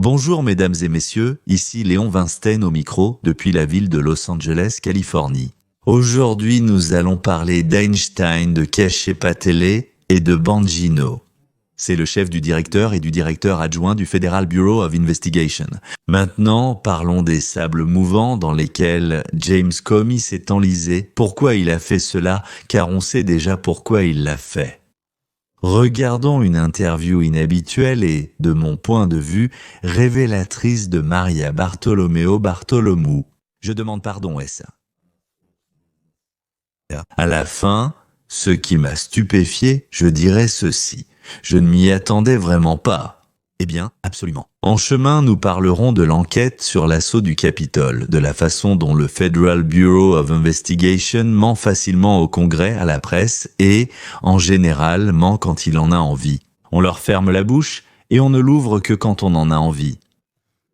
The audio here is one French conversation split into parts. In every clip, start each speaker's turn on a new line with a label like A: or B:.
A: Bonjour mesdames et messieurs, ici Léon Weinstein au micro depuis la ville de Los Angeles, Californie. Aujourd'hui nous allons parler d'Einstein, de Cache Patele et de Bongino. C'est le chef du directeur et du directeur adjoint du Federal Bureau of Investigation. Maintenant, parlons des sables mouvants dans lesquels James Comey s'est enlisé. Pourquoi il a fait cela? Car on sait déjà pourquoi il l'a fait. Regardons une interview inhabituelle et, de mon point de vue, révélatrice de Maria Bartolomeo Bartolomou. Je demande pardon, est-ce? À la fin, ce qui m'a stupéfié, je dirais ceci. Je ne m'y attendais vraiment pas. Eh bien, absolument. En chemin, nous parlerons de l'enquête sur l'assaut du Capitole, de la façon dont le Federal Bureau of Investigation ment facilement au Congrès, à la presse et, en général, ment quand il en a envie. On leur ferme la bouche et on ne l'ouvre que quand on en a envie.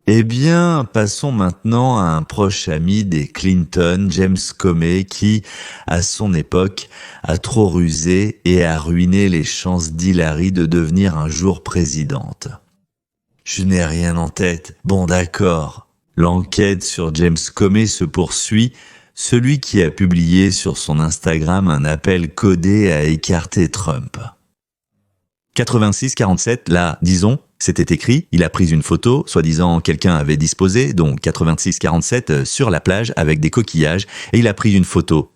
A: Eh bien, passons maintenant à un proche ami des Clinton, James Comey, qui, à son époque, a trop rusé et a ruiné les chances d'Hillary de devenir un jour présidente. Je n'ai rien en tête. Bon, d'accord. L'enquête sur James Comey se poursuit. Celui qui a publié sur son Instagram un appel codé à écarter Trump. 86-47, là, disons, c'était écrit, il a pris une photo, soi-disant quelqu'un avait disposé, donc 86-47 sur la plage avec des coquillages, et il a pris une photo.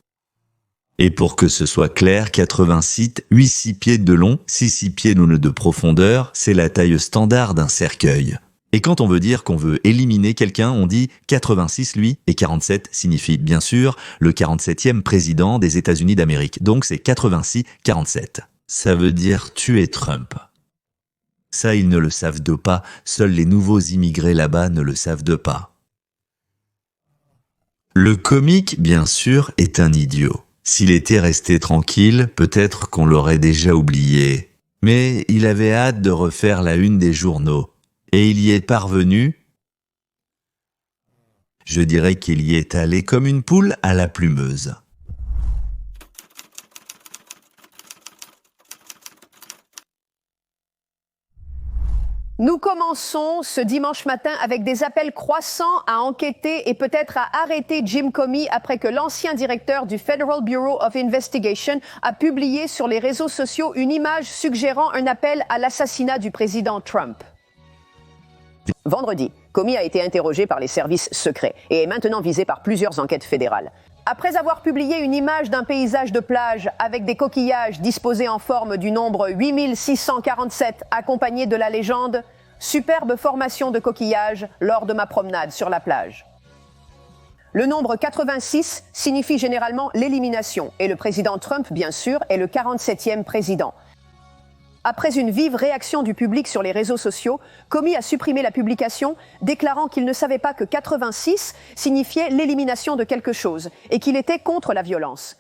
A: Et pour que ce soit clair, 86, 6 pieds de long, 6 pieds de profondeur, c'est la taille standard d'un cercueil. Et quand on veut dire qu'on veut éliminer quelqu'un, on dit 86 lui, et 47 signifie bien sûr le 47e président des États-Unis d'Amérique. Donc c'est 86-47. Ça veut dire tuer Trump. Ça, ils ne le savent de pas, seuls les nouveaux immigrés là-bas ne le savent de pas. Le comique, bien sûr, est un idiot. S'il était resté tranquille, peut-être qu'on l'aurait déjà oublié. Mais il avait hâte de refaire la une des journaux. Et il y est parvenu. Je dirais qu'il y est allé comme une poule à la plumeuse.
B: Nous commençons ce dimanche matin avec des appels croissants à enquêter et peut-être à arrêter Jim Comey après que l'ancien directeur du Federal Bureau of Investigation a publié sur les réseaux sociaux une image suggérant un appel à l'assassinat du président Trump. Vendredi, Comey a été interrogé par les services secrets et est maintenant visé par plusieurs enquêtes fédérales. Après avoir publié une image d'un paysage de plage avec des coquillages disposés en forme du nombre 8647, accompagné de la légende « Superbe formation de coquillages lors de ma promenade sur la plage ». Le nombre 86 signifie généralement l'élimination et le président Trump, bien sûr, est le 47e président. Après une vive réaction du public sur les réseaux sociaux, Comey a supprimé la publication, déclarant qu'il ne savait pas que 86 signifiait l'élimination de quelque chose et qu'il était contre la violence.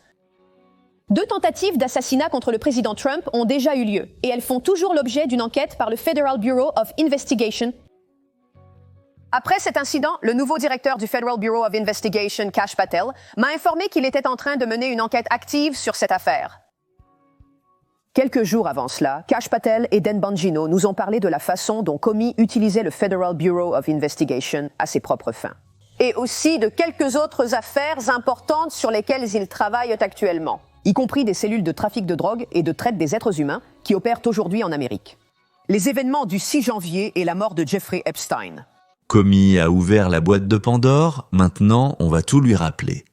B: 2 tentatives d'assassinat contre le président Trump ont déjà eu lieu et elles font toujours l'objet d'une enquête par le Federal Bureau of Investigation. Après cet incident, le nouveau directeur du Federal Bureau of Investigation, Cache Patel, m'a informé qu'il était en train de mener une enquête active sur cette affaire. Quelques jours avant cela, Cache Patel et Dan Bongino nous ont parlé de la façon dont Comey utilisait le Federal Bureau of Investigation à ses propres fins. Et aussi de quelques autres affaires importantes sur lesquelles ils travaillent actuellement, y compris des cellules de trafic de drogue et de traite des êtres humains qui opèrent aujourd'hui en Amérique. Les événements du 6 janvier et la mort de Jeffrey Epstein.
A: Comey a ouvert la boîte de Pandore, maintenant on va tout lui rappeler.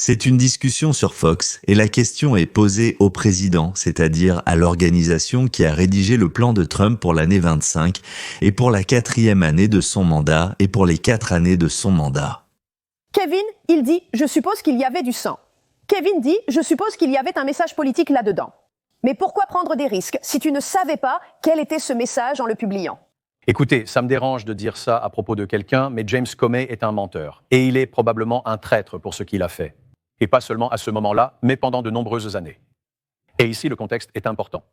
A: C'est une discussion sur Fox et la question est posée au président, c'est-à-dire à l'organisation qui a rédigé le plan de Trump pour l'année 25 et pour la 4e année de son mandat et pour les 4 années de son mandat.
B: Kevin, il dit « Je suppose qu'il y avait du sang ». Kevin dit « Je suppose qu'il y avait un message politique là-dedans ». Mais pourquoi prendre des risques si tu ne savais pas quel était ce message en le publiant ?
C: Écoutez, ça me dérange de dire ça à propos de quelqu'un, mais James Comey est un menteur. Et il est probablement un traître pour ce qu'il a fait. Et pas seulement à ce moment-là, mais pendant de nombreuses années. Et ici, le contexte est important.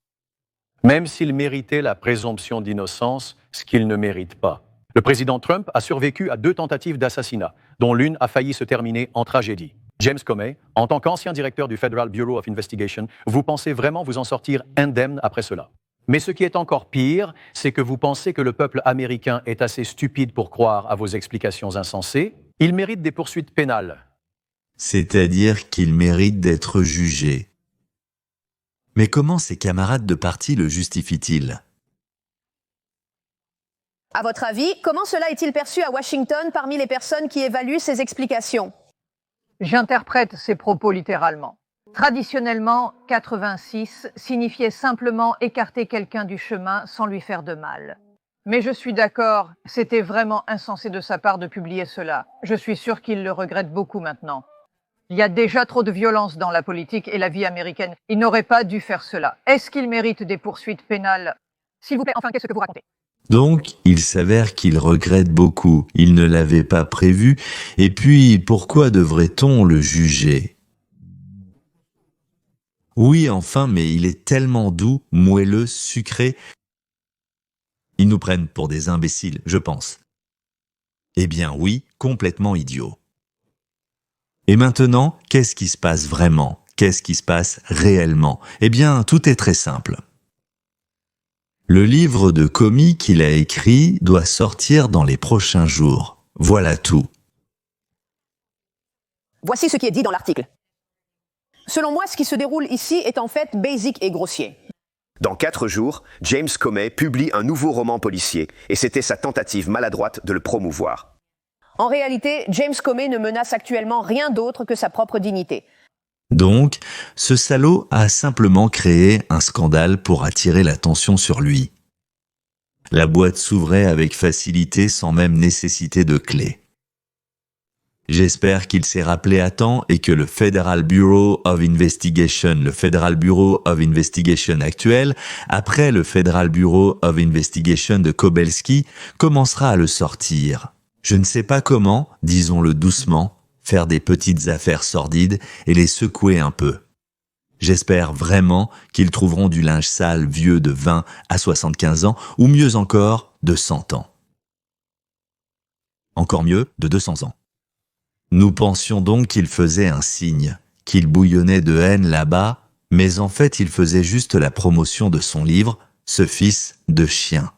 C: Même s'il méritait la présomption d'innocence, ce qu'il ne mérite pas. Le président Trump a survécu à 2 tentatives d'assassinat, dont l'une a failli se terminer en tragédie. James Comey, en tant qu'ancien directeur du Federal Bureau of Investigation, vous pensez vraiment vous en sortir indemne après cela? Mais ce qui est encore pire, c'est que vous pensez que le peuple américain est assez stupide pour croire à vos explications insensées. Il mérite des poursuites pénales.
A: C'est-à-dire qu'il mérite d'être jugé. Mais comment ses camarades de parti le justifient-ils?
B: À votre avis, comment cela est-il perçu à Washington parmi les personnes qui évaluent ces explications?
D: J'interprète ces propos littéralement. Traditionnellement, 86 signifiait simplement écarter quelqu'un du chemin sans lui faire de mal. Mais je suis d'accord, c'était vraiment insensé de sa part de publier cela. Je suis sûr qu'il le regrette beaucoup maintenant. Il y a déjà trop de violence dans la politique et la vie américaine. Il n'aurait pas dû faire cela. Est-ce qu'il mérite des poursuites pénales? S'il vous plaît, enfin, qu'est-ce que vous racontez?
A: Donc, il s'avère qu'il regrette beaucoup. Il ne l'avait pas prévu. Et puis, pourquoi devrait-on le juger? Oui, enfin, mais il est tellement doux, moelleux, sucré. Ils nous prennent pour des imbéciles, je pense. Eh bien oui, complètement idiots. Et maintenant, qu'est-ce qui se passe vraiment? Qu'est-ce qui se passe réellement? Eh bien, tout est très simple. Le livre de Comey qu'il a écrit doit sortir dans les prochains jours. Voilà tout.
B: Voici ce qui est dit dans l'article. Selon moi, ce qui se déroule ici est en fait basique et grossier.
E: Dans 4 jours, James Comey publie un nouveau roman policier, et c'était sa tentative maladroite de le promouvoir.
B: En réalité, James Comey ne menace actuellement rien d'autre que sa propre dignité.
A: Donc, ce salaud a simplement créé un scandale pour attirer l'attention sur lui. La boîte s'ouvrait avec facilité sans même nécessité de clé. J'espère qu'il s'est rappelé à temps et que le Federal Bureau of Investigation, le Federal Bureau of Investigation actuel, après le Federal Bureau of Investigation de Kobelski, commencera à le sortir. Je ne sais pas comment, disons-le doucement, faire des petites affaires sordides et les secouer un peu. J'espère vraiment qu'ils trouveront du linge sale vieux de 20 à 75 ans, ou mieux encore, de 100 ans. Encore mieux, de 200 ans. Nous pensions donc qu'il faisait un signe, qu'il bouillonnait de haine là-bas, mais en fait il faisait juste la promotion de son livre, ce fils de chien.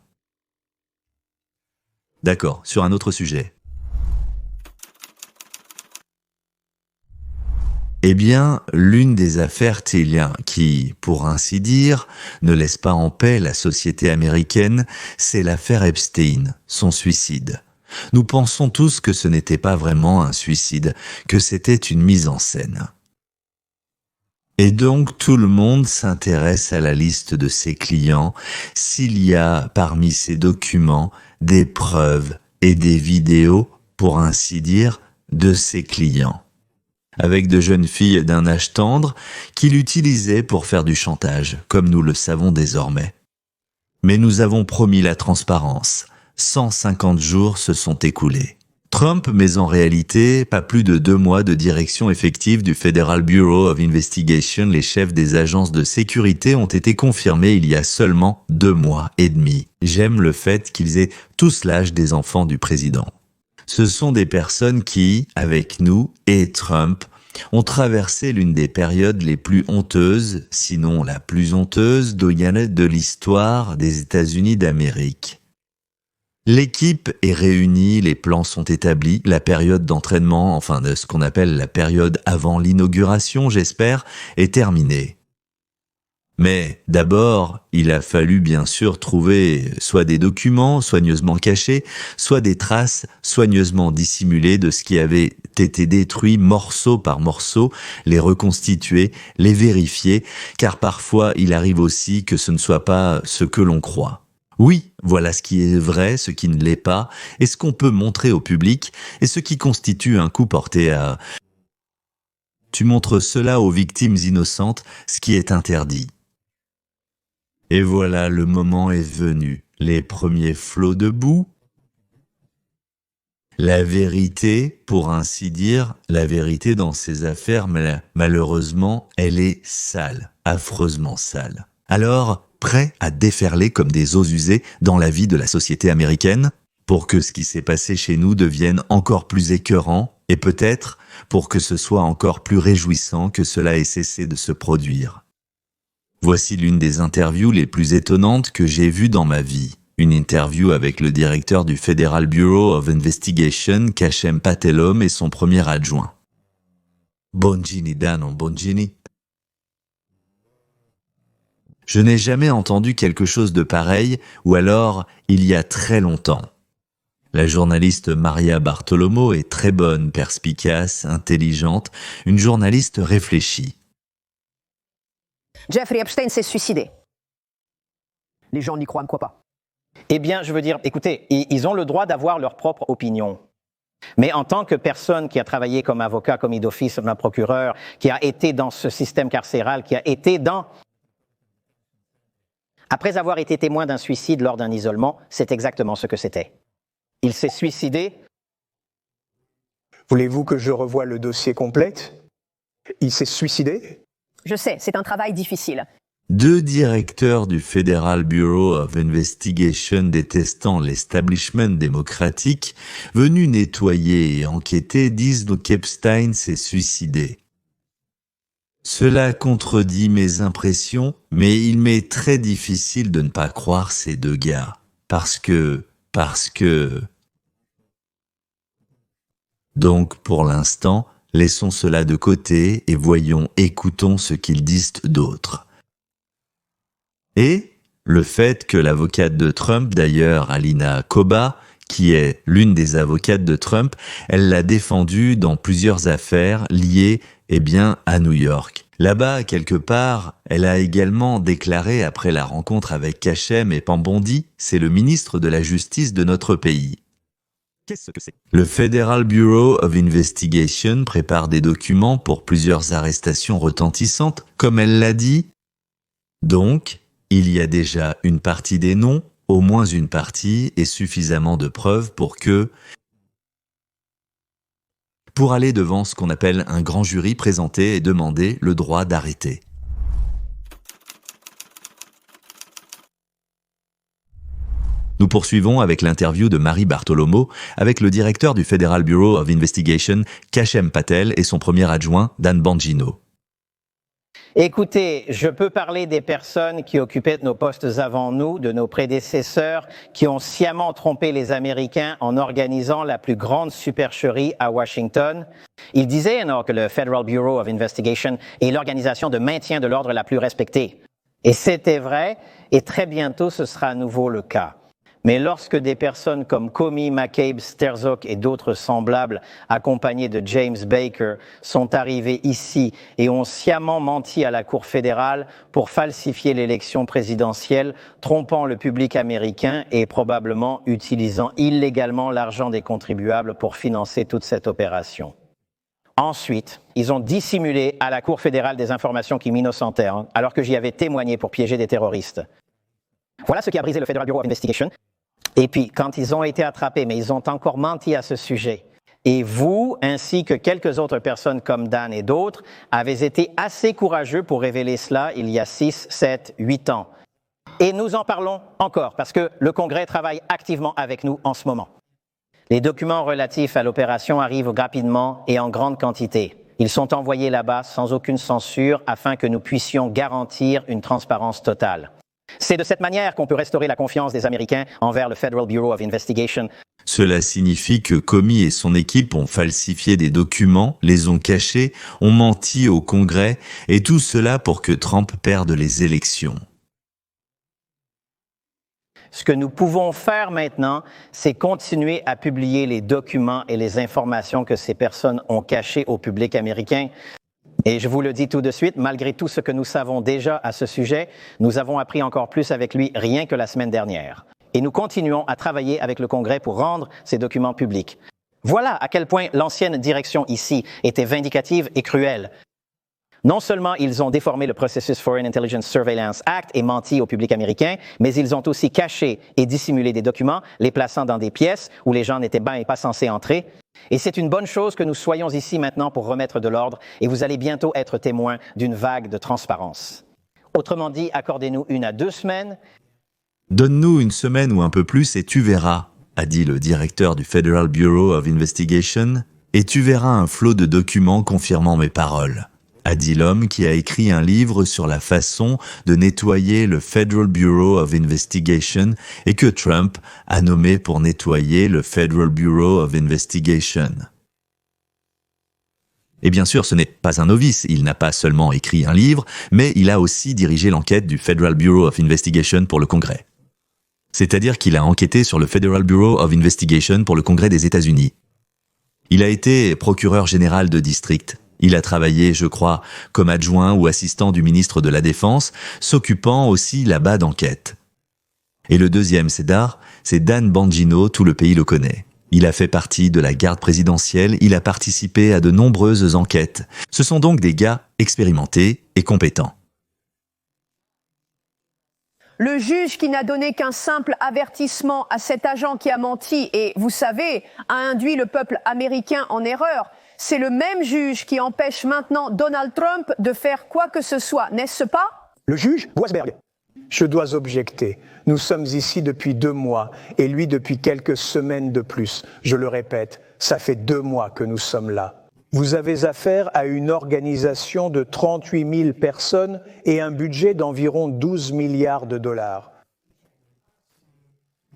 A: D'accord, sur un autre sujet. Eh bien, l'une des affaires Télien qui, pour ainsi dire, ne laisse pas en paix la société américaine, c'est l'affaire Epstein, son suicide. Nous pensons tous que ce n'était pas vraiment un suicide, que c'était une mise en scène. Et donc tout le monde s'intéresse à la liste de ses clients, s'il y a parmi ces documents des preuves et des vidéos, pour ainsi dire, de ses clients. Avec de jeunes filles d'un âge tendre qu'il utilisait pour faire du chantage, comme nous le savons désormais. Mais nous avons promis la transparence. 150 jours se sont écoulés. Trump, mais en réalité, pas plus de 2 mois de direction effective du Federal Bureau of Investigation, les chefs des agences de sécurité ont été confirmés il y a seulement 2 mois et demi. J'aime le fait qu'ils aient tous l'âge des enfants du président. Ce sont des personnes qui, avec nous et Trump, ont traversé l'une des périodes les plus honteuses, sinon la plus honteuse, de l'histoire des États-Unis d'Amérique. L'équipe est réunie, les plans sont établis, la période d'entraînement, enfin de ce qu'on appelle la période avant l'inauguration, j'espère, est terminée. Mais d'abord, il a fallu bien sûr trouver soit des documents soigneusement cachés, soit des traces soigneusement dissimulées de ce qui avait été détruit morceau par morceau, les reconstituer, les vérifier, car parfois il arrive aussi que ce ne soit pas ce que l'on croit. Oui, voilà ce qui est vrai, ce qui ne l'est pas, et ce qu'on peut montrer au public, et ce qui constitue un coup porté à... Tu montres cela aux victimes innocentes, ce qui est interdit. Et voilà, le moment est venu. Les premiers flots de boue. La vérité, pour ainsi dire, la vérité dans ces affaires, malheureusement, elle est sale, affreusement sale. Alors, prêt à déferler comme des eaux usées dans la vie de la société américaine, pour que ce qui s'est passé chez nous devienne encore plus écœurant, et peut-être pour que ce soit encore plus réjouissant que cela ait cessé de se produire. Voici l'une des interviews les plus étonnantes que j'ai vues dans ma vie. Une interview avec le directeur du Federal Bureau of Investigation, Kashem Patelom, et son premier adjoint. Bongini Dan Bongini. Je n'ai jamais entendu quelque chose de pareil, ou alors il y a très longtemps. La journaliste Maria Bartolomo est très bonne, perspicace, intelligente, une journaliste réfléchie.
B: Jeffrey Epstein s'est suicidé. Les gens n'y croient pas.
F: Eh bien, je veux dire, écoutez, ils ont le droit d'avoir leur propre opinion. Mais en tant que personne qui a travaillé comme avocat, commis d'office, comme un procureur, qui a été dans ce système carcéral, qui a été dans... Après avoir été témoin d'un suicide lors d'un isolement, c'est exactement ce que c'était. Il s'est suicidé.
G: Voulez-vous que je revoie le dossier complet? Il s'est suicidé?
B: Je sais, c'est un travail difficile.
A: 2 directeurs du Federal Bureau of Investigation détestant l'establishment démocratique, venus nettoyer et enquêter, disent qu'Epstein s'est suicidé. Cela contredit mes impressions, mais il m'est très difficile de ne pas croire ces 2 gars. Parce que... Donc, pour l'instant, laissons cela de côté et écoutons ce qu'ils disent d'autres. Et le fait que l'avocate de Trump, d'ailleurs Alina Kobach, qui est l'une des avocates de Trump, elle l'a défendu dans plusieurs affaires liées, à New York. Là-bas, quelque part, elle a également déclaré après la rencontre avec Kashem et Pambondi, c'est le ministre de la Justice de notre pays. Qu'est-ce que c'est ? Le Federal Bureau of Investigation prépare des documents pour plusieurs arrestations retentissantes, comme elle l'a dit. Donc, il y a déjà une partie des noms, au moins une partie, et suffisamment de preuves pour aller devant ce qu'on appelle un grand jury, présenter et demander le droit d'arrêter. Nous poursuivons avec l'interview de Marie Bartolomo avec le directeur du Federal Bureau of Investigation, Kashem Patel, et son premier adjoint, Dan Bongino.
F: Écoutez, je peux parler des personnes qui occupaient nos postes avant nous, de nos prédécesseurs, qui ont sciemment trompé les Américains en organisant la plus grande supercherie à Washington. Ils disaient que le Federal Bureau of Investigation est l'organisation de maintien de l'ordre la plus respectée. Et c'était vrai, et très bientôt ce sera à nouveau le cas. Mais lorsque des personnes comme Comey, McCabe, Sterzog et d'autres semblables, accompagnés de James Baker, sont arrivés ici et ont sciemment menti à la Cour fédérale pour falsifier l'élection présidentielle, trompant le public américain et probablement utilisant illégalement l'argent des contribuables pour financer toute cette opération. Ensuite, ils ont dissimulé à la Cour fédérale des informations qui m'innocentaient, alors que j'y avais témoigné pour piéger des terroristes. Voilà ce qui a brisé le Federal Bureau of Investigation. Et puis, quand ils ont été attrapés, mais ils ont encore menti à ce sujet. Et vous, ainsi que quelques autres personnes comme Dan et d'autres, avez été assez courageux pour révéler cela il y a 6, 7, 8 ans. Et nous en parlons encore, parce que le Congrès travaille activement avec nous en ce moment. Les documents relatifs à l'opération arrivent rapidement et en grande quantité. Ils sont envoyés là-bas sans aucune censure afin que nous puissions garantir une transparence totale. C'est de cette manière qu'on peut restaurer la confiance des Américains envers le Federal Bureau of Investigation.
A: Cela signifie que Comey et son équipe ont falsifié des documents, les ont cachés, ont menti au Congrès, et tout cela pour que Trump perde les élections.
F: Ce que nous pouvons faire maintenant, c'est continuer à publier les documents et les informations que ces personnes ont cachées au public américain. Et je vous le dis tout de suite, malgré tout ce que nous savons déjà à ce sujet, nous avons appris encore plus avec lui rien que la semaine dernière. Et nous continuons à travailler avec le Congrès pour rendre ces documents publics. Voilà à quel point l'ancienne direction ici était vindicative et cruelle. Non seulement ils ont déformé le processus Foreign Intelligence Surveillance Act et menti au public américain, mais ils ont aussi caché et dissimulé des documents, les plaçant dans des pièces où les gens n'étaient pas censés entrer. Et c'est une bonne chose que nous soyons ici maintenant pour remettre de l'ordre, et vous allez bientôt être témoins d'une vague de transparence. Autrement dit, accordez-nous 1 à 2 semaines.
A: Donne-nous 1 semaine ou un peu plus et tu verras, a dit le directeur du Federal Bureau of Investigation, et tu verras un flot de documents confirmant mes paroles. a dit l'homme qui a écrit un livre sur la façon de nettoyer le Federal Bureau of Investigation et que Trump a nommé pour nettoyer le Federal Bureau of Investigation. Et bien sûr, ce n'est pas un novice, il n'a pas seulement écrit un livre, mais il a aussi dirigé l'enquête du Federal Bureau of Investigation pour le Congrès. C'est-à-dire qu'il a enquêté sur le Federal Bureau of Investigation pour le Congrès des États-Unis. Il a été procureur général de district. Il a travaillé, je crois, comme adjoint ou assistant du ministre de la Défense, s'occupant aussi là-bas d'enquête. Et le deuxième cédar, c'est Dan Bongino, tout le pays le connaît. Il a fait partie de la garde présidentielle, il a participé à de nombreuses enquêtes. Ce sont donc des gars expérimentés et compétents.
B: Le juge qui n'a donné qu'un simple avertissement à cet agent qui a menti et, vous savez, a induit le peuple américain en erreur, c'est le même juge qui empêche maintenant Donald Trump de faire quoi que ce soit, n'est-ce pas?
G: Le juge Boasberg. Je dois objecter. Nous sommes ici depuis 2 mois et lui depuis quelques semaines de plus. Je le répète, ça fait 2 mois que nous sommes là. Vous avez affaire à une organisation de 38 000 personnes et un budget d'environ 12 milliards de dollars.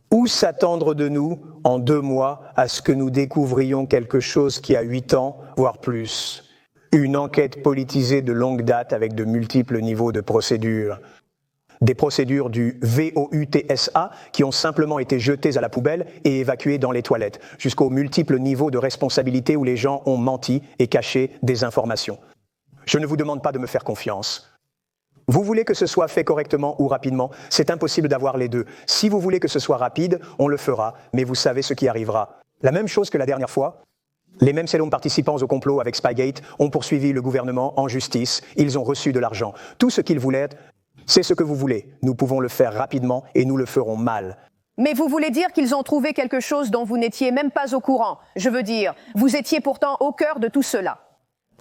G: Où s'attendre de nous, en 2 mois, à ce que nous découvrions quelque chose qui a 8 ans, voire plus? Une enquête politisée de longue date avec de multiples niveaux de procédures. Des procédures du VOUTSA qui ont simplement été jetées à la poubelle et évacuées dans les toilettes, jusqu'aux multiples niveaux de responsabilité où les gens ont menti et caché des informations. Je ne vous demande pas de me faire confiance. Vous voulez que ce soit fait correctement ou rapidement, c'est impossible d'avoir les deux. Si vous voulez que ce soit rapide, on le fera, mais vous savez ce qui arrivera. La même chose que la dernière fois, les mêmes selon participants au complot avec Spygate ont poursuivi le gouvernement en justice, ils ont reçu de l'argent. Tout ce qu'ils voulaient, c'est ce que vous voulez. Nous pouvons le faire rapidement et nous le ferons mal.
B: Mais vous voulez dire qu'ils ont trouvé quelque chose dont vous n'étiez même pas au courant. Je veux dire, vous étiez pourtant au cœur de tout cela.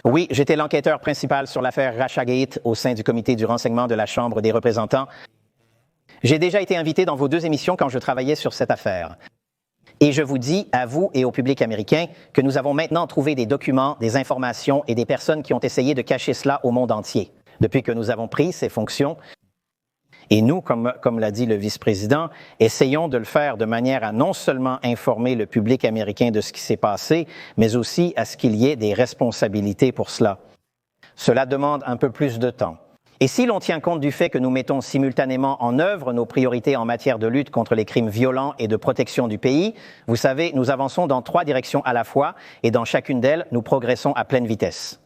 F: Oui, j'étais l'enquêteur principal sur l'affaire Russiagate au sein du comité du renseignement de la Chambre des représentants. J'ai déjà été invité dans vos 2 émissions quand je travaillais sur cette affaire. Et je vous dis, à vous et au public américain, que nous avons maintenant trouvé des documents, des informations et des personnes qui ont essayé de cacher cela au monde entier. Depuis que nous avons pris ces fonctions, et nous, comme l'a dit le vice-président, essayons de le faire de manière à non seulement informer le public américain de ce qui s'est passé, mais aussi à ce qu'il y ait des responsabilités pour cela. Cela demande un peu plus de temps. Et si l'on tient compte du fait que nous mettons simultanément en œuvre nos priorités en matière de lutte contre les crimes violents et de protection du pays, vous savez, nous avançons dans 3 directions à la fois, et dans chacune d'elles, nous progressons à pleine vitesse.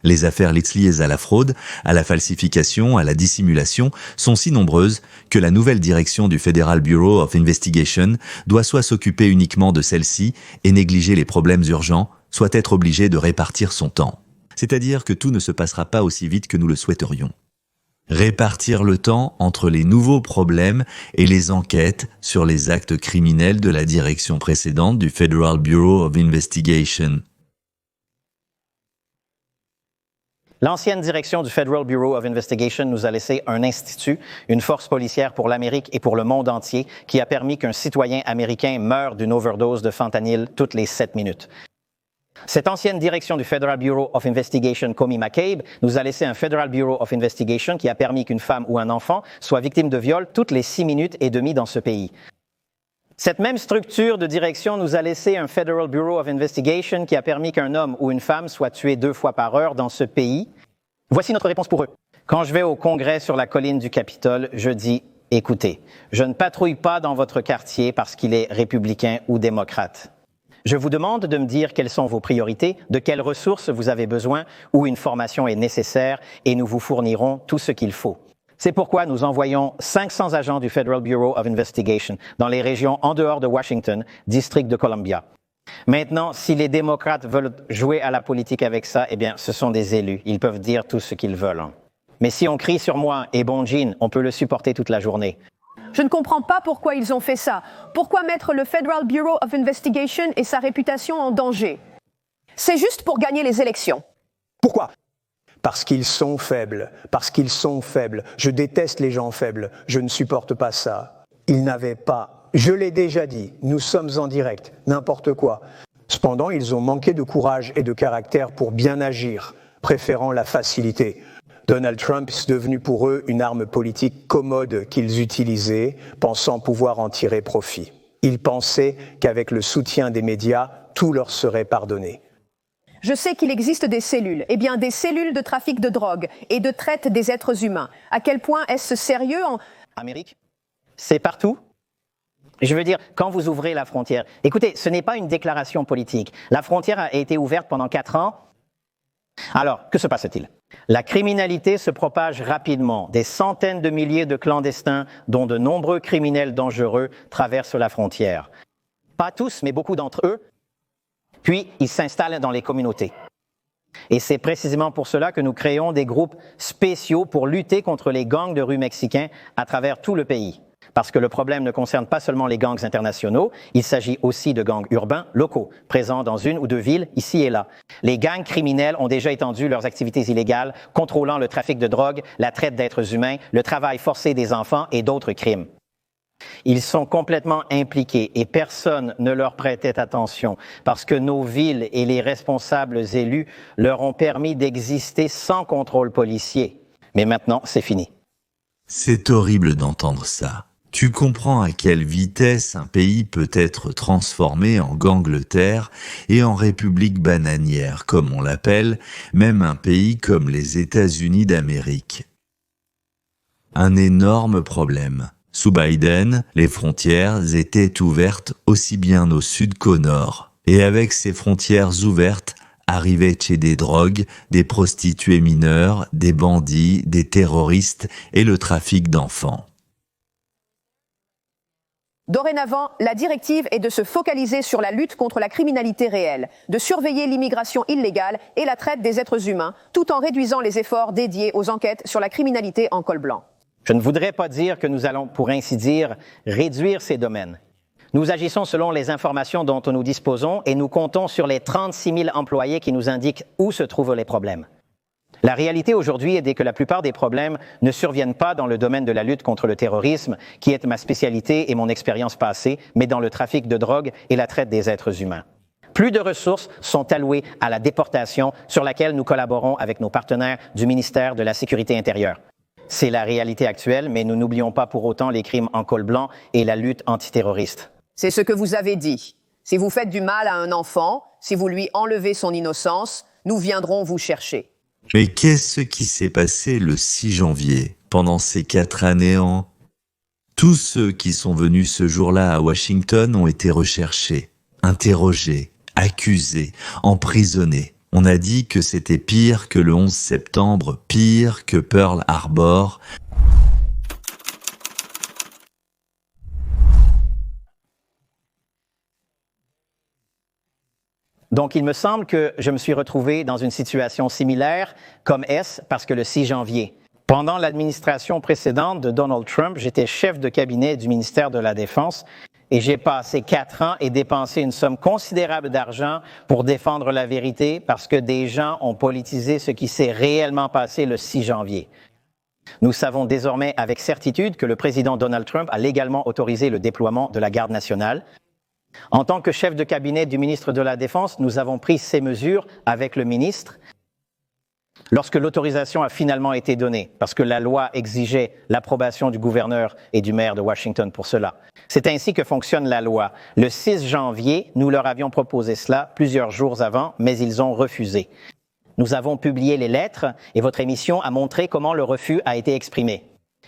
A: Les affaires liées à la fraude, à la falsification, à la dissimulation sont si nombreuses que la nouvelle direction du Federal Bureau of Investigation doit soit s'occuper uniquement de celle-ci et négliger les problèmes urgents, soit être obligée de répartir son temps. C'est-à-dire que tout ne se passera pas aussi vite que nous le souhaiterions. Répartir le temps entre les nouveaux problèmes et les enquêtes sur les actes criminels de la direction précédente du Federal Bureau of Investigation.
F: L'ancienne direction du Federal Bureau of Investigation nous a laissé un institut, une force policière pour l'Amérique et pour le monde entier, qui a permis qu'un citoyen américain meure d'une overdose de fentanyl toutes les 7 minutes. Cette ancienne direction du Federal Bureau of Investigation, Comey McCabe, nous a laissé un Federal Bureau of Investigation qui a permis qu'une femme ou un enfant soit victime de viol toutes les 6 minutes et demie dans ce pays. Cette même structure de direction nous a laissé un Federal Bureau of Investigation qui a permis qu'un homme ou une femme soit tué 2 fois par heure dans ce pays. Voici notre réponse pour eux. Quand je vais au Congrès sur la colline du Capitole, je dis, écoutez, je ne patrouille pas dans votre quartier parce qu'il est républicain ou démocrate. Je vous demande de me dire quelles sont vos priorités, de quelles ressources vous avez besoin, où une formation est nécessaire et nous vous fournirons tout ce qu'il faut. C'est pourquoi nous envoyons 500 agents du Federal Bureau of Investigation dans les régions en dehors de Washington, district de Columbia. Maintenant, si les démocrates veulent jouer à la politique avec ça, eh bien, ce sont des élus. Ils peuvent dire tout ce qu'ils veulent. Mais si on crie sur moi et bon jean, on peut le supporter toute la journée.
B: Je ne comprends pas pourquoi ils ont fait ça. Pourquoi mettre le Federal Bureau of Investigation et sa réputation en danger? C'est juste pour gagner les élections.
G: Pourquoi? Parce qu'ils sont faibles. Parce qu'ils sont faibles. Je déteste les gens faibles. Je ne supporte pas ça. Ils n'avaient pas. Je l'ai déjà dit, nous sommes en direct, n'importe quoi. Cependant, ils ont manqué de courage et de caractère pour bien agir. préférant la facilité. Donald Trump est devenu pour eux une arme politique commode qu'ils utilisaient, pensant pouvoir en tirer profit. Ils pensaient qu'avec le soutien des médias, tout leur serait pardonné.
B: Je sais qu'il existe des cellules, des cellules de trafic de drogue et de traite des êtres humains. À quel point est-ce sérieux en
F: Amérique, c'est partout. Je veux dire, quand vous ouvrez la frontière, écoutez, ce n'est pas une déclaration politique. La frontière a été ouverte pendant 4 ans. Alors, que se passe-t-il? La criminalité se propage rapidement. Des centaines de milliers de clandestins, dont de nombreux criminels dangereux, traversent la frontière. Pas tous, mais beaucoup d'entre eux. Puis, ils s'installent dans les communautés. Et c'est précisément pour cela que nous créons des groupes spéciaux pour lutter contre les gangs de rue mexicains à travers tout le pays. Parce que le problème ne concerne pas seulement les gangs internationaux, il s'agit aussi de gangs urbains locaux, présents dans 1 ou 2 villes, ici et là. Les gangs criminels ont déjà étendu leurs activités illégales, contrôlant le trafic de drogue, la traite d'êtres humains, le travail forcé des enfants et d'autres crimes. Ils sont complètement impliqués et personne ne leur prêtait attention parce que nos villes et les responsables élus leur ont permis d'exister sans contrôle policier. Mais maintenant, c'est fini.
A: C'est horrible d'entendre ça. Tu comprends à quelle vitesse un pays peut être transformé en Gangleterre et en république bananière, comme on l'appelle, même un pays comme les États-Unis d'Amérique. Un énorme problème. Sous Biden, les frontières étaient ouvertes aussi bien au sud qu'au nord. Et avec ces frontières ouvertes, arrivaient chez des drogues, des prostituées mineures, des bandits, des terroristes et le trafic d'enfants.
B: Dorénavant, la directive est de se focaliser sur la lutte contre la criminalité réelle, de surveiller l'immigration illégale et la traite des êtres humains, tout en réduisant les efforts dédiés aux enquêtes sur la criminalité en col blanc.
F: Je ne voudrais pas dire que nous allons, pour ainsi dire, réduire ces domaines. Nous agissons selon les informations dont nous disposons et nous comptons sur les 36 000 employés qui nous indiquent où se trouvent les problèmes. La réalité aujourd'hui est que la plupart des problèmes ne surviennent pas dans le domaine de la lutte contre le terrorisme, qui est ma spécialité et mon expérience passée, mais dans le trafic de drogue et la traite des êtres humains. Plus de ressources sont allouées à la déportation, sur laquelle nous collaborons avec nos partenaires du ministère de la Sécurité intérieure. C'est la réalité actuelle, mais nous n'oublions pas pour autant les crimes en col blanc et la lutte antiterroriste.
B: C'est ce que vous avez dit. Si vous faites du mal à un enfant, si vous lui enlevez son innocence, nous viendrons vous chercher.
A: Mais qu'est-ce qui s'est passé le 6 janvier, pendant ces 4 années Tous ceux qui sont venus ce jour-là à Washington ont été recherchés, interrogés, accusés, emprisonnés. On a dit que c'était pire que le 11 septembre, pire que Pearl Harbor.
F: Donc, il me semble que je me suis retrouvé dans une situation similaire, comme S, parce que le 6 janvier, pendant l'administration précédente de Donald Trump, j'étais chef de cabinet du ministère de la Défense et j'ai passé 4 ans et dépensé une somme considérable d'argent pour défendre la vérité parce que des gens ont politisé ce qui s'est réellement passé le 6 janvier. Nous savons désormais avec certitude que le président Donald Trump a légalement autorisé le déploiement de la Garde nationale. En tant que chef de cabinet du ministre de la Défense, nous avons pris ces mesures avec le ministre lorsque l'autorisation a finalement été donnée, parce que la loi exigeait l'approbation du gouverneur et du maire de Washington pour cela. C'est ainsi que fonctionne la loi. Le 6 janvier, nous leur avions proposé cela plusieurs jours avant, mais ils ont refusé. Nous avons publié les lettres et votre émission a montré comment le refus a été exprimé.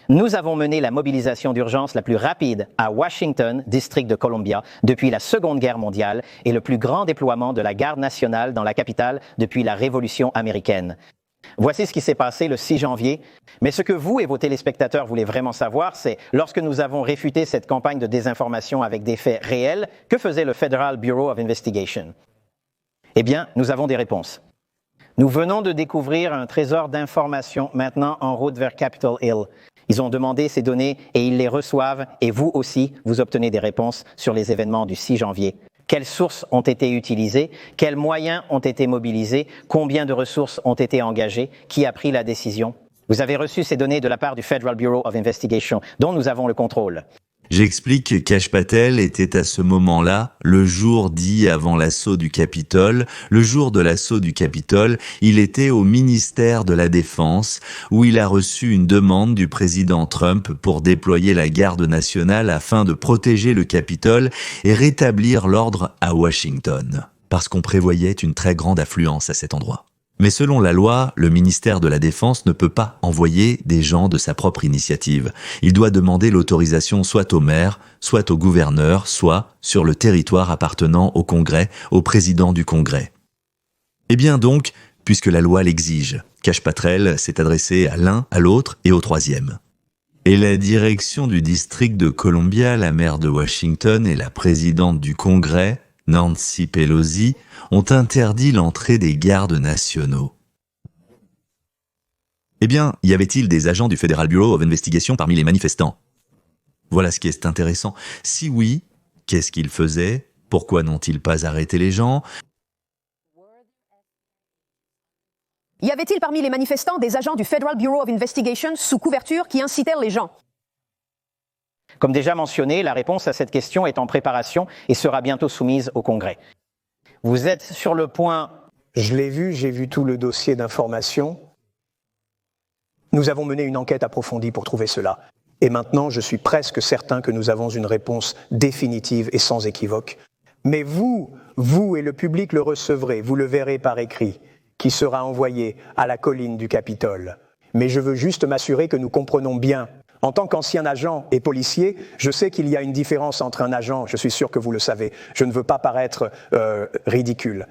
F: Nous avons mené la mobilisation d'urgence la plus rapide à Washington, district de Columbia, depuis la Seconde Guerre mondiale et le plus grand déploiement de la Garde nationale dans la capitale depuis la Révolution américaine. Voici ce qui s'est passé le 6 janvier. Mais ce que vous et vos téléspectateurs voulaient vraiment savoir, c'est lorsque nous avons réfuté cette campagne de désinformation avec des faits réels, que faisait le Federal Bureau of Investigation? Eh bien, nous avons des réponses. Nous venons de découvrir un trésor d'informations maintenant en route vers Capitol Hill. Ils ont demandé ces données et ils les reçoivent et vous aussi, vous obtenez des réponses sur les événements du 6 janvier. Quelles sources ont été utilisées? Quels moyens ont été mobilisés? Combien de ressources ont été engagées? Qui a pris la décision? Vous avez reçu ces données de la part du Federal Bureau of Investigation, dont nous avons le contrôle.
A: J'explique qu'Kash Patel était à ce moment-là, le jour dit avant l'assaut du Capitole. Le jour de l'assaut du Capitole, il était au ministère de la Défense, où il a reçu une demande du président Trump pour déployer la garde nationale afin de protéger le Capitole et rétablir l'ordre à Washington, parce qu'on prévoyait une très grande affluence à cet endroit. Mais selon la loi, le ministère de la Défense ne peut pas envoyer des gens de sa propre initiative. Il doit demander l'autorisation soit au maire, soit au gouverneur, soit, sur le territoire appartenant au Congrès, au président du Congrès. Eh bien donc, puisque la loi l'exige, Kash Patel s'est adressé à l'un, à l'autre et au troisième. Et la direction du district de Columbia, la maire de Washington et la présidente du Congrès, Nancy Pelosi, ont interdit l'entrée des gardes nationaux. Eh bien, y avait-il des agents du Federal Bureau of Investigation parmi les manifestants? Voilà ce qui est intéressant. Si oui, qu'est-ce qu'ils faisaient? Pourquoi n'ont-ils pas arrêté les gens?
B: Y avait-il parmi les manifestants des agents du Federal Bureau of Investigation sous couverture qui incitèrent les gens?
F: Comme déjà mentionné, la réponse à cette question est en préparation et sera bientôt soumise au Congrès. Vous êtes sur le point...
G: Je l'ai vu, j'ai vu tout le dossier d'information. Nous avons mené une enquête approfondie pour trouver cela. Et maintenant, je suis presque certain que nous avons une réponse définitive et sans équivoque. Mais vous et le public le recevrez, vous le verrez par écrit, qui sera envoyé à la colline du Capitole. Mais je veux juste m'assurer que nous comprenons bien. En tant qu'ancien agent et policier, je sais qu'il y a une différence entre un agent, je suis sûr que vous le savez, je ne veux pas paraître ridicule.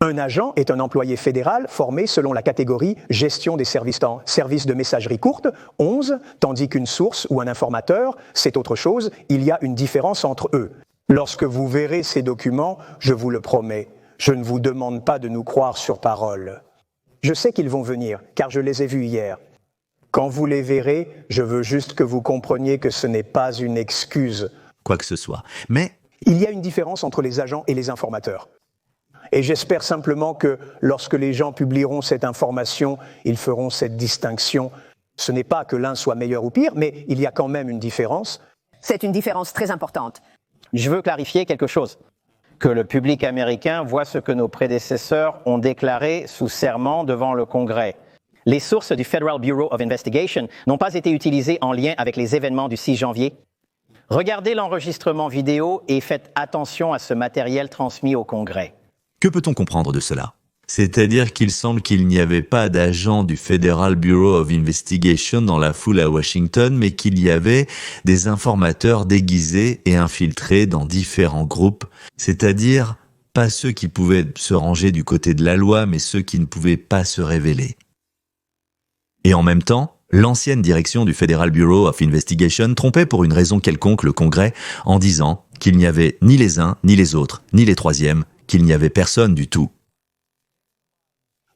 G: Un agent est un employé fédéral formé selon la catégorie gestion des services de messagerie courte, 11, tandis qu'une source ou un informateur, c'est autre chose, il y a une différence entre eux. Lorsque vous verrez ces documents, je vous le promets, je ne vous demande pas de nous croire sur parole. Je sais qu'ils vont venir, car je les ai vus hier. Quand vous les verrez, je veux juste que vous compreniez que ce n'est pas une excuse.
A: Quoi que ce soit. Mais
G: il y a une différence entre les agents et les informateurs. Et j'espère simplement que lorsque les gens publieront cette information, ils feront cette distinction. Ce n'est pas que l'un soit meilleur ou pire, mais il y a quand même une différence.
B: C'est une différence très importante.
F: Je veux clarifier quelque chose. Que le public américain voit ce que nos prédécesseurs ont déclaré sous serment devant le Congrès. Les sources du Federal Bureau of Investigation n'ont pas été utilisées en lien avec les événements du 6 janvier. Regardez l'enregistrement vidéo et faites attention à ce matériel transmis au Congrès.
A: que peut-on comprendre de cela? C'est-à-dire qu'il semble qu'il n'y avait pas d'agents du Federal Bureau of Investigation dans la foule à Washington, mais qu'il y avait des informateurs déguisés et infiltrés dans différents groupes, c'est-à-dire pas ceux qui pouvaient se ranger du côté de la loi, mais ceux qui ne pouvaient pas se révéler. Et en même temps, l'ancienne direction du Federal Bureau of Investigation trompait pour une raison quelconque le Congrès en disant qu'il n'y avait ni les uns, ni les autres, ni les troisièmes, qu'il n'y avait personne du tout.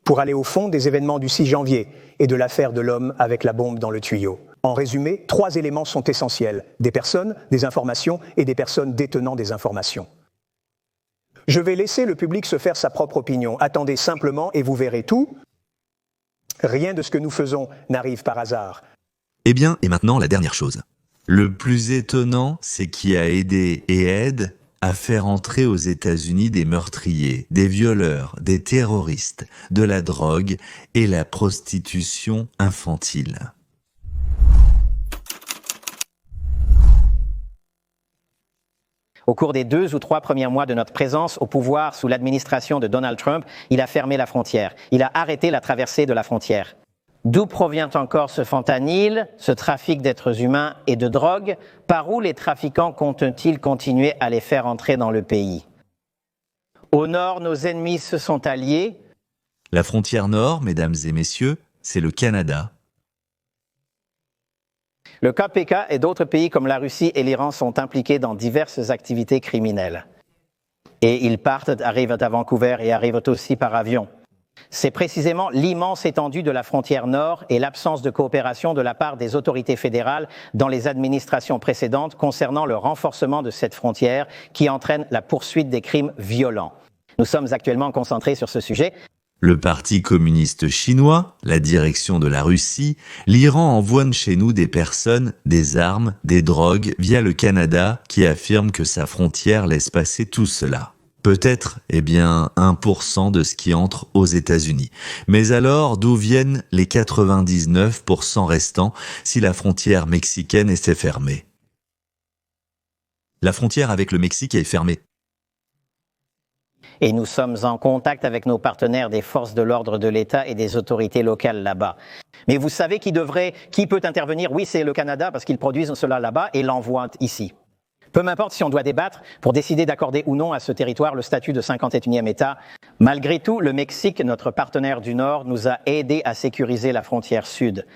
G: Pour aller au fond des événements du 6 janvier et de l'affaire de l'homme avec la bombe dans le tuyau. En résumé, 3 éléments sont essentiels. Des personnes, des informations et des personnes détenant des informations. Je vais laisser le public se faire sa propre opinion. Attendez simplement et vous verrez tout. Rien de ce que nous faisons n'arrive par hasard.
A: Eh bien, et maintenant la dernière chose. Le plus étonnant, c'est qui a aidé et aide à faire entrer aux États-Unis des meurtriers, des violeurs, des terroristes, de la drogue et la prostitution infantile.
F: Au cours des 2 ou 3 premiers mois de notre présence au pouvoir sous l'administration de Donald Trump, il a fermé la frontière. Il a arrêté la traversée de la frontière. D'où provient encore ce fentanyl, ce trafic d'êtres humains et de drogue? Par où les trafiquants comptent-ils continuer à les faire entrer dans le pays? Au nord, nos ennemis se sont alliés.
A: La frontière nord, mesdames et messieurs, c'est le Canada.
F: Le KPK et d'autres pays comme la Russie et l'Iran sont impliqués dans diverses activités criminelles. Et ils partent, arrivent à Vancouver et arrivent aussi par avion. C'est précisément l'immense étendue de la frontière nord et l'absence de coopération de la part des autorités fédérales dans les administrations précédentes concernant le renforcement de cette frontière qui entraîne la poursuite des crimes violents. Nous sommes actuellement concentrés sur ce sujet.
A: Le Parti communiste chinois, la direction de la Russie, l'Iran envoient chez nous des personnes, des armes, des drogues via le Canada qui affirme que sa frontière laisse passer tout cela. Peut-être, 1% de ce qui entre aux États-Unis. Mais alors, d'où viennent les 99% restants si la frontière mexicaine est fermée? La frontière avec le Mexique est fermée.
F: Et nous sommes en contact avec nos partenaires des forces de l'ordre de l'État et des autorités locales là-bas. Mais vous savez qui peut intervenir? Oui, c'est le Canada parce qu'ils produisent cela là-bas et l'envoient ici. Peu m'importe si on doit débattre pour décider d'accorder ou non à ce territoire le statut de 51e État. Malgré tout, le Mexique, notre partenaire du Nord, nous a aidés à sécuriser la frontière sud.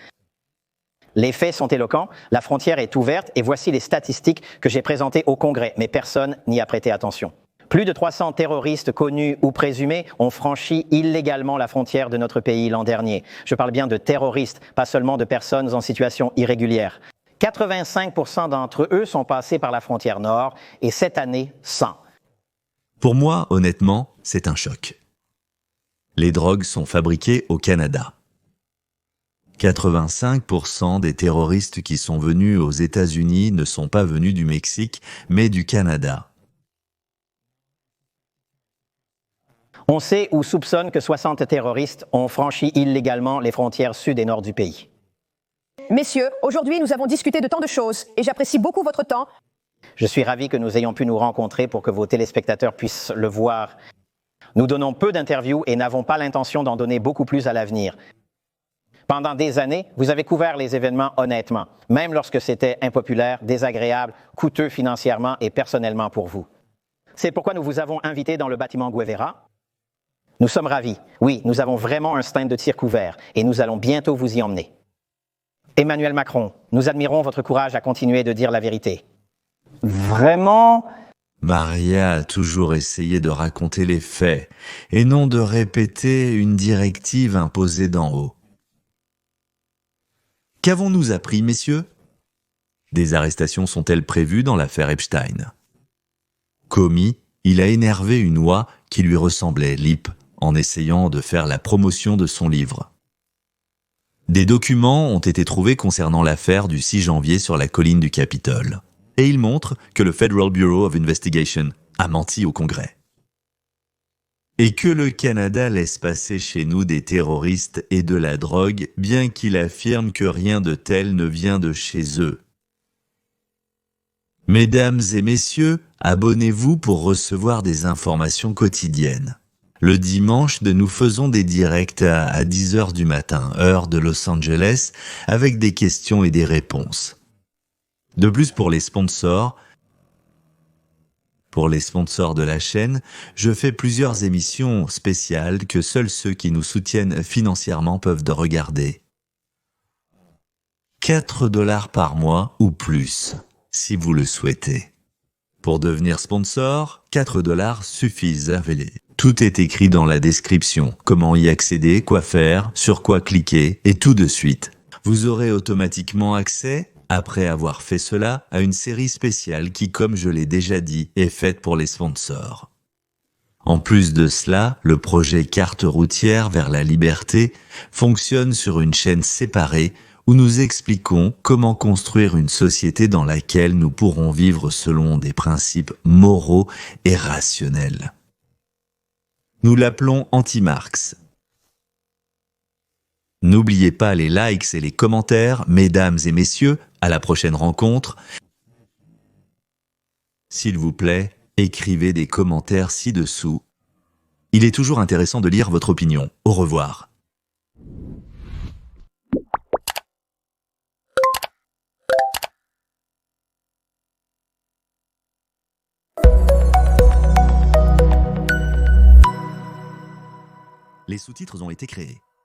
F: Les faits sont éloquents, la frontière est ouverte et voici les statistiques que j'ai présentées au Congrès, mais personne n'y a prêté attention. Plus de 300 terroristes connus ou présumés ont franchi illégalement la frontière de notre pays l'an dernier. Je parle bien de terroristes, pas seulement de personnes en situation irrégulière. 85% d'entre eux sont passés par la frontière nord et cette année, 100.
A: Pour moi, honnêtement, c'est un choc. Les drogues sont fabriquées au Canada. 85% des terroristes qui sont venus aux États-Unis ne sont pas venus du Mexique, mais du Canada.
F: On sait ou soupçonne que 60 terroristes ont franchi illégalement les frontières sud et nord du pays.
B: Messieurs, aujourd'hui nous avons discuté de tant de choses et j'apprécie beaucoup votre temps.
F: Je suis ravi que nous ayons pu nous rencontrer pour que vos téléspectateurs puissent le voir. Nous donnons peu d'interviews et n'avons pas l'intention d'en donner beaucoup plus à l'avenir. Pendant des années, vous avez couvert les événements honnêtement, même lorsque c'était impopulaire, désagréable, coûteux financièrement et personnellement pour vous. C'est pourquoi nous vous avons invité dans le bâtiment Guevara. Nous sommes ravis. Oui, nous avons vraiment un stand de tir couvert et nous allons bientôt vous y emmener. Emmanuel Macron, nous admirons votre courage à continuer de dire la vérité. Vraiment?
A: Maria a toujours essayé de raconter les faits et non de répéter une directive imposée d'en haut. Qu'avons-nous appris, messieurs? Des arrestations sont-elles prévues dans l'affaire Epstein? Comey, il a énervé une oie qui lui ressemblait, Lip, en essayant de faire la promotion de son livre. Des documents ont été trouvés concernant l'affaire du 6 janvier sur la colline du Capitole. Et ils montrent que le Federal Bureau of Investigation a menti au Congrès. Et que le Canada laisse passer chez nous des terroristes et de la drogue, bien qu'il affirme que rien de tel ne vient de chez eux. Mesdames et messieurs, abonnez-vous pour recevoir des informations quotidiennes. Le dimanche, nous faisons des directs à 10h du matin, heure de Los Angeles, avec des questions et des réponses. De plus, pour les sponsors de la chaîne, je fais plusieurs émissions spéciales que seuls ceux qui nous soutiennent financièrement peuvent regarder. 4$ par mois ou plus, si vous le souhaitez. Pour devenir sponsor, 4$ suffisent. Tout est écrit dans la description. Comment y accéder, quoi faire, sur quoi cliquer, et tout de suite. Vous aurez automatiquement accès, après avoir fait cela, à une série spéciale qui, comme je l'ai déjà dit, est faite pour les sponsors. En plus de cela, le projet Carte routière vers la liberté fonctionne sur une chaîne séparée où nous expliquons comment construire une société dans laquelle nous pourrons vivre selon des principes moraux et rationnels. Nous l'appelons Anti-Marx. N'oubliez pas les likes et les commentaires, mesdames et messieurs, à la prochaine rencontre. S'il vous plaît, écrivez des commentaires ci-dessous. Il est toujours intéressant de lire votre opinion. Au revoir. Les sous-titres ont été créés.